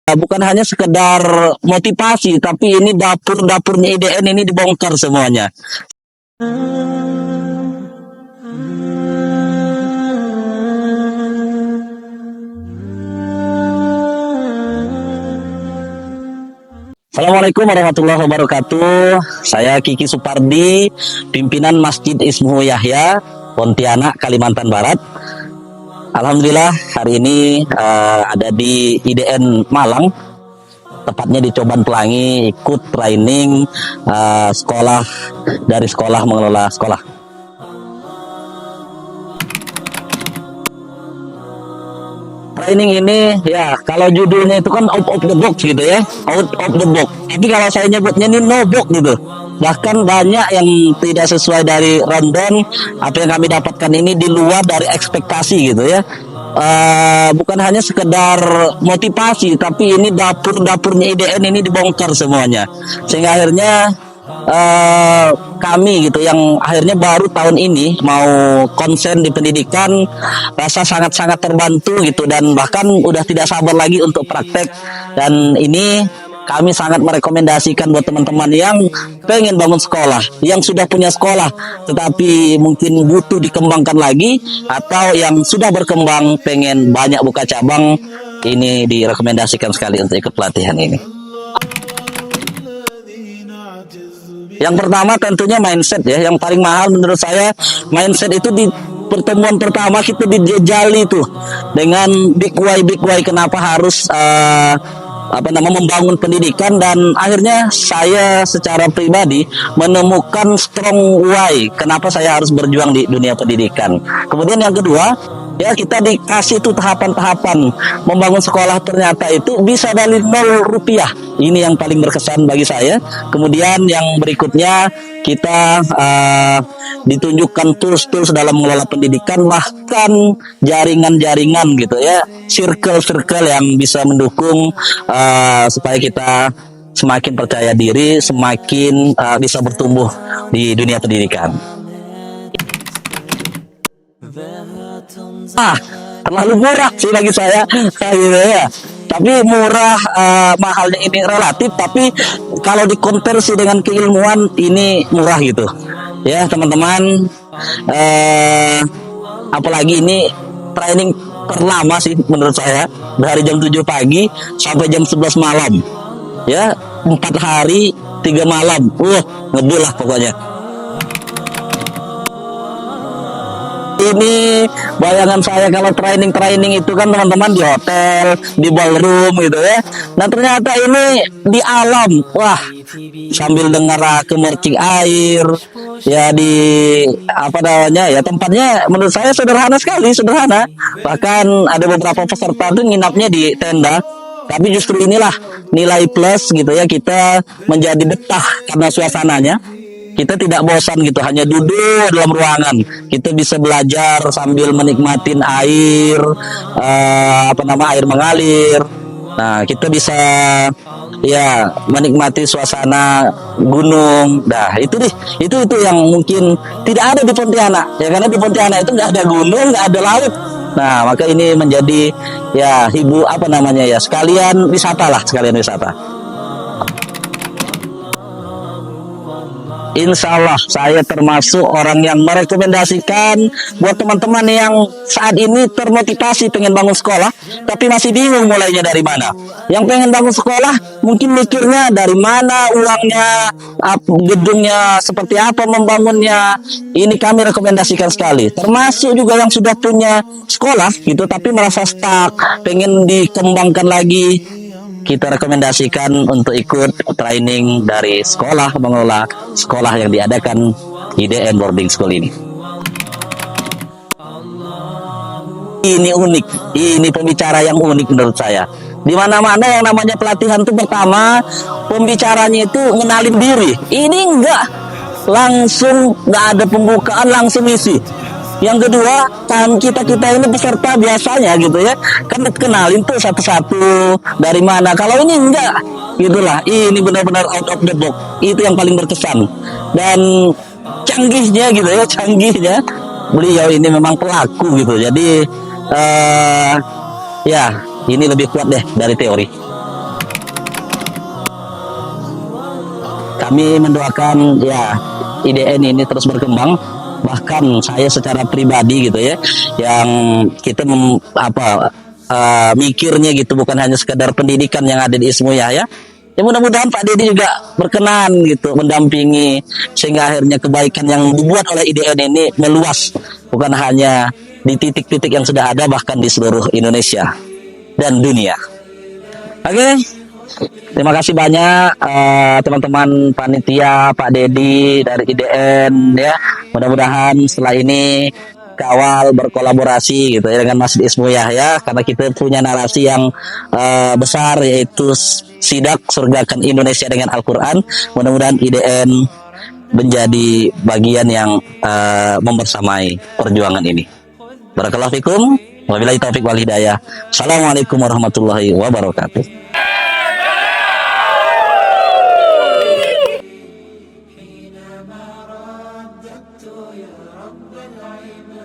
Bukan hanya sekedar motivasi, tapi ini dapur-dapurnya IDN ini dibongkar semuanya. Assalamualaikum warahmatullahi wabarakatuh. Saya Kiki Supardi, pimpinan Masjid Ismuhu Yahya, Pontianak, Kalimantan Barat. Alhamdulillah hari ini ada di IDN Malang, tepatnya di Coban Pelangi, ikut training sekolah dari sekolah mengelola sekolah. Training ini ya kalau judulnya itu kan out of the box gitu ya, out of the box. Tapi kalau saya nyebutnya ini no box gitu. Bahkan banyak yang tidak sesuai dari rundown apa yang kami dapatkan ini di luar dari ekspektasi gitu ya. Bukan hanya sekedar motivasi, tapi ini dapur-dapurnya IDN ini dibongkar semuanya. Sehingga akhirnya kami gitu yang akhirnya baru tahun ini mau konsen di pendidikan rasa sangat-sangat terbantu gitu, dan bahkan udah tidak sabar lagi untuk praktek. Dan ini kami sangat merekomendasikan buat teman-teman yang pengen bangun sekolah, yang sudah punya sekolah tetapi mungkin butuh dikembangkan lagi, atau yang sudah berkembang pengen banyak buka cabang, ini direkomendasikan sekali untuk ikut pelatihan ini. Yang pertama tentunya mindset ya, yang paling mahal menurut saya mindset itu. Di pertemuan pertama kita dijajali tuh dengan big why kenapa harus membangun pendidikan, dan akhirnya saya secara pribadi menemukan strong why kenapa saya harus berjuang di dunia pendidikan. Kemudian yang kedua ya, kita dikasih tuh tahapan-tahapan membangun sekolah, ternyata itu bisa dari 0 rupiah. Ini yang paling berkesan bagi saya. Kemudian yang berikutnya kita ditunjukkan tools-tools dalam mengelola pendidikan, bahkan jaringan-jaringan gitu ya, circle-circle yang bisa mendukung supaya kita semakin percaya diri, semakin bisa bertumbuh di dunia pendidikan. Terlalu murah sih bagi saya gitu ya. Tapi murah, mahalnya ini relatif, tapi kalau dikonversi dengan keilmuan ini murah gitu ya teman-teman. Apalagi ini training terlama sih menurut saya, dari jam 7 pagi sampai jam 11 malam ya, 4 hari 3 malam. Ngedul lah pokoknya. Ini bayangan saya kalau training itu kan teman-teman di hotel, di ballroom gitu ya. Nah ternyata ini di alam, wah, sambil dengar kemercik air ya, di tempatnya menurut saya sederhana sekali, sederhana. Bahkan ada beberapa peserta tuh nginapnya di tenda. Tapi justru inilah nilai plus gitu ya, kita menjadi betah karena suasananya. Kita tidak bosan gitu, hanya duduk dalam ruangan. Kita bisa belajar sambil menikmatin air, air mengalir. Nah, kita bisa ya menikmati suasana gunung. Nah, itu yang mungkin tidak ada di Pontianak. Ya, karena di Pontianak itu nggak ada gunung, nggak ada laut. Nah, maka ini menjadi ya sekalian wisata. Insya Allah saya termasuk orang yang merekomendasikan buat teman-teman yang saat ini termotivasi pengen bangun sekolah tapi masih bingung mulainya dari mana. Yang pengen bangun sekolah mungkin mikirnya dari mana uangnya, gedungnya seperti apa membangunnya. Ini kami rekomendasikan sekali. Termasuk juga yang sudah punya sekolah gitu tapi merasa stuck, pengen dikembangkan lagi. Kita rekomendasikan untuk ikut training dari sekolah mengelola sekolah yang diadakan IDN Boarding School ini. Ini unik, ini pembicara yang unik menurut saya. Di mana-mana yang namanya pelatihan itu pertama pembicaranya itu ngenalin diri. Ini enggak, langsung nggak ada pembukaan, langsung isi. Yang kedua, kan kita ini peserta biasanya gitu ya, kan kenalin tuh satu-satu dari mana. Kalau ini enggak, gitulah. Ini benar-benar out of the box. Itu yang paling berkesan. Dan canggihnya beliau ini memang pelaku gitu. Jadi ya ini lebih kuat deh dari teori. Kami mendoakan ya IDN ini terus berkembang, bahkan saya secara pribadi gitu ya, yang kita mikirnya gitu bukan hanya sekedar pendidikan yang ada di Ismuya ya. Ya mudah-mudahan Pak Dedi juga berkenan gitu mendampingi sehingga akhirnya kebaikan yang dibuat oleh IDN ini meluas bukan hanya di titik-titik yang sudah ada, bahkan di seluruh Indonesia dan dunia. Oke, terima kasih banyak teman-teman panitia, Pak Dedi dari IDN ya. Mudah-mudahan setelah ini kawal berkolaborasi gitu ya dengan Masjid Ismuyah ya, karena kita punya narasi yang besar, yaitu sidak surgakan Indonesia dengan Al-Quran. Mudah-mudahan IDN menjadi bagian yang membersamai perjuangan ini. Barakallahu fikum. Wabillahi taufiq wal hidayah. Assalamualaikum warahmatullahi wabarakatuh. حينما رددت يا رب العباد